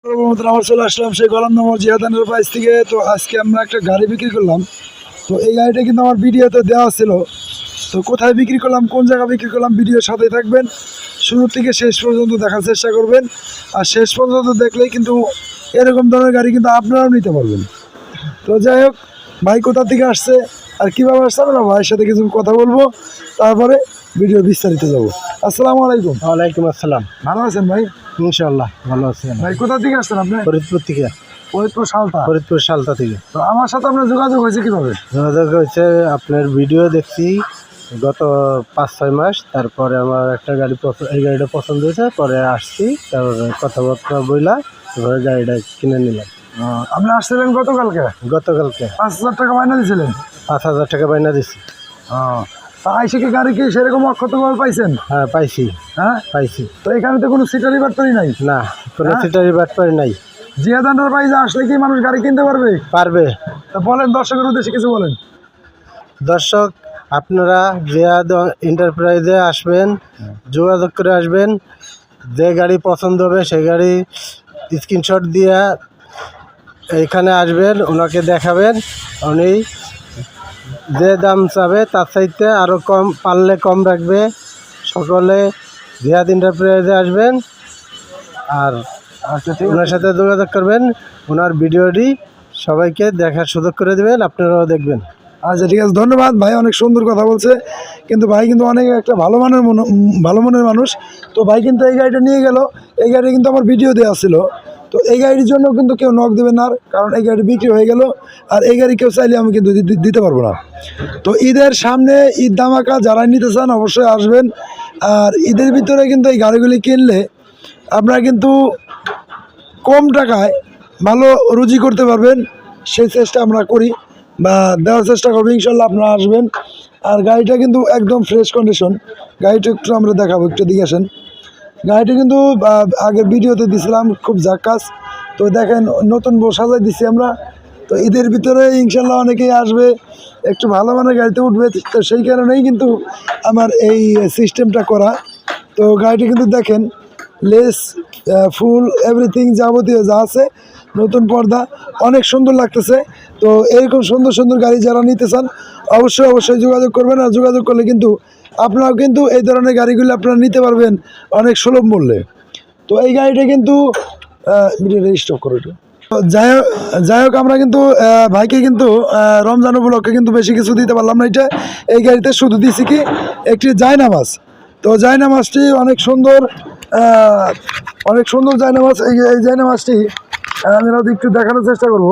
আমার চলে আসলাম সেই গোলাম নম্বর জিয়াদানের প্রাইস থেকে। তো আজকে আমরা একটা গাড়ি বিক্রি করলাম। তো এই গাড়িটা কিন্তু আমার ভিডিওতে দেওয়া ছিল। তো কোথায় বিক্রি করলাম, কোন জায়গায় বিক্রি করলাম, ভিডিওর সাথে থাকবেন, শুরু থেকে শেষ পর্যন্ত দেখার চেষ্টা করবেন। আর শেষ পর্যন্ত দেখলেই কিন্তু এরকম ধরনের গাড়ি কিন্তু আপনারাও নিতে পারবেন। তো যাই হোক, ভাই কোথা থেকে আসছে আর কীভাবে আসছে আমরা ভাইয়ের সাথে কিছু কথা বলবো, তারপরে ভিডিও বিস্তারিত যাবো। আসসালামু আলাইকুম। ওয়ালাইকুম আসসালাম। ভালো আছেন ভাই? ইনশাআল্লাহ ভালো আছেন। ভাই কোথা থেকে আসছেন আপনি? ফরিদপুর থেকে। ফরিদপুর সালতা। ফরিদপুর সালতা থেকে। তো আমার সাথে আপনার যোগাযোগ হয়েছে কীভাবে? যোগাযোগ হয়েছে, আপনার ভিডিও দেখছি গত 5-6 মাস। তারপরে আমার একটা গাড়ি এই গাড়িটা পছন্দ হয়েছে, পরে আসছি, তারপরে কথাবার্তা বইলা এবারে গাড়িটা কিনে নিলাম। আপনি আসছিলেন গতকালকে? গতকালকে 5,000 টাকা বায়না দিয়েছিলেন? 5,000 টাকা বায়না দিছি। তা আইসে কি গাড়ি কি সেরকম অক্ষতভাবে পাইছেন? হ্যাঁ পাইছি। হ্যাঁ পাইছি। তো এখানে তো কোনো সিটারি বাট্টারি নাই? না, কোনো সিটারি বাটপারি নাই। জিয়াদানের প্রাইজে আসলে কি মানুষ গাড়ি কিনতে পারবে? পারবে। তা বলেন, দর্শকের উদ্দেশ্যে কিছু বলেন। দর্শক, আপনারা জিয়াদ এন্টারপ্রাইজে আসবেন, যোগাযোগ করে আসবেন। যে গাড়ি পছন্দ হবে সেই গাড়ি স্ক্রিনশট দিয়ে এইখানে আসবেন, ওনাকে দেখাবেন। উনি যে দাম চাবে তার চাইতে আরও কম, পারলে কম রাখবে। সকলে জিয়াদ এন্টারপ্রাইজে আসবেন আর ওনার সাথে যোগাযোগ করবেন। ওনার ভিডিওটি সবাইকে দেখার সুযোগ করে দেবেন, আপনারাও দেখবেন। আচ্ছা ঠিক আছে, ধন্যবাদ ভাই, অনেক সুন্দর কথা বলছে। কিন্তু ভাই কিন্তু অনেক একটা ভালো মনের মানুষ। তো ভাই কিন্তু এই গাড়িটা নিয়ে গেল। এই গাড়ি কিন্তু আমার ভিডিও দেওয়া ছিল। তো এই গাড়ির জন্য কিন্তু কেউ নক দেবেন না, কারণ এই গাড়ি বিক্রি হয়ে গেল। আর এই গাড়ি কেউ চাইলে আমি কিন্তু দিতে পারবো না। তো ঈদের সামনে ঈদ ধামাকা, যারা নিতে চান অবশ্যই আসবেন। আর ঈদের ভিতরে কিন্তু এই গাড়িগুলি কিনলে আপনারা কিন্তু কম টাকায় ভালো রুজি করতে পারবেন। সেই চেষ্টা আমরা করি বা দেওয়ার চেষ্টা করবো। ইনশাল্লাহ আপনারা আসবেন। আর গাড়িটা কিন্তু একদম ফ্রেশ কন্ডিশন। গাড়িটা একটু আমরা দেখাবো, একটু দিকে আসেন। গাড়িটা কিন্তু আগের ভিডিওতে দিছিলাম, খুব জাক্কাস। তো দেখেন, নতুন সাজাই দিছি আমরা। তো ঈদের ভিতরে ইনশাল্লাহ অনেকেই আসবে, একটু ভালো মানের গাড়িতে উঠবে। তো সেই কারণেই কিন্তু আমার এই সিস্টেমটা করা। তো গাড়িটা কিন্তু দেখেন, লেস ফুল এভরিথিং যাবতীয় যা আছে, নতুন পর্দা, অনেক সুন্দর লাগতেছে। তো এরকম সুন্দর সুন্দর গাড়ি যারা নিতে চান অবশ্যই যোগাযোগ করবেন। আর যোগাযোগ করলে কিন্তু আপনারাও কিন্তু এই ধরনের গাড়িগুলো আপনারা নিতে পারবেন অনেক সুলভ মূল্যে। তো এই গাড়িটা কিন্তু স্টপ করে যাই হোক, আমরা কিন্তু ভাইকে কিন্তু রমজান উপলক্ষে কিন্তু বেশি কিছু দিতে পারলাম না। এই গাড়িতে শুধু দিছি কি একটি জায়নামাজ। তো জায়নামাজটি অনেক সুন্দর জায়নামাজ। এই জায়নামাজটি আমি একটু দেখানোর চেষ্টা করব।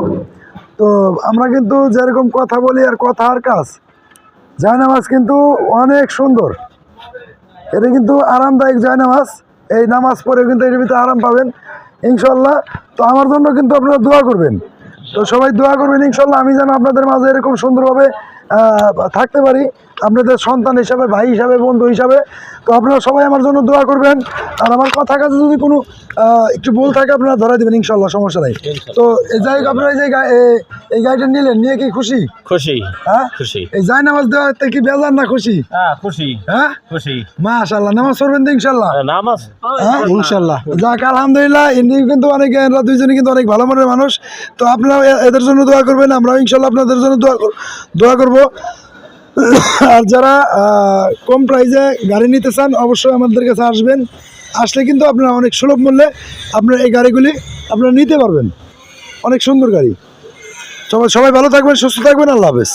তো আমরা কিন্তু যেরকম কথা বলি আর কথা আর কাজ, জায়নামাজ কিন্তু অনেক সুন্দর। এটা কিন্তু আরামদায়ক জায়নামাজ। এই নামাজ পড়ে কিন্তু এর ভিতরে আরাম পাবেন ইনশাল্লাহ। তো আমার জন্য কিন্তু আপনারা দোয়া করবেন। তো সবাই দোয়া করবেন ইনশাল্লাহ, আমি যেন আপনাদের মাঝে এরকম সুন্দরভাবে থাকতে পারি, আপনাদের সন্তান হিসাবে, ভাই হিসাবে, বন্ধু হিসাবে। তো আপনারা সবাই আমার জন্য দোয়া করবেন। আর আমার কথা কাছে যদি কোনো একটু ভুল থাকে আপনারা ধরা দেবেন ইনশাল্লাহ, সমস্যা নেই। তো যাই হোক, আপনারা এই গাড়িটা নিয়ে কি খুশি? খুশি। হ্যাঁ খুশি। এই যাই নামাজ দেওয়াতে কি বেজার না খুশি? খুশি। হ্যাঁ খুশি। মাশাআল্লাহ। নামাজ পড়বেন তো ইনশাল্লাহ? নামাজ ইনশাল্লাহ। যাক, আলহামদুলিল্লাহ। ইনি কিন্তু অনেক, এরা দুইজনই কিন্তু অনেক ভালো মনের মানুষ। তো আপনারা এদের জন্য দোয়া করবেন, আমরাও ইনশাল্লাহ আপনাদের জন্য দোয়া করবো। আর যারা কম প্রাইসে গাড়ি নিতে চান অবশ্যই আমাদের কাছে আসবেন। আসলে কিন্তু আপনারা অনেক সুলভ মূল্যে আপনারা এই গাড়িগুলি আপনারা নিতে পারবেন। অনেক সুন্দর গাড়ি। সবাই ভালো থাকবেন, সুস্থ থাকবেন। আল্লাহ হাফেজ।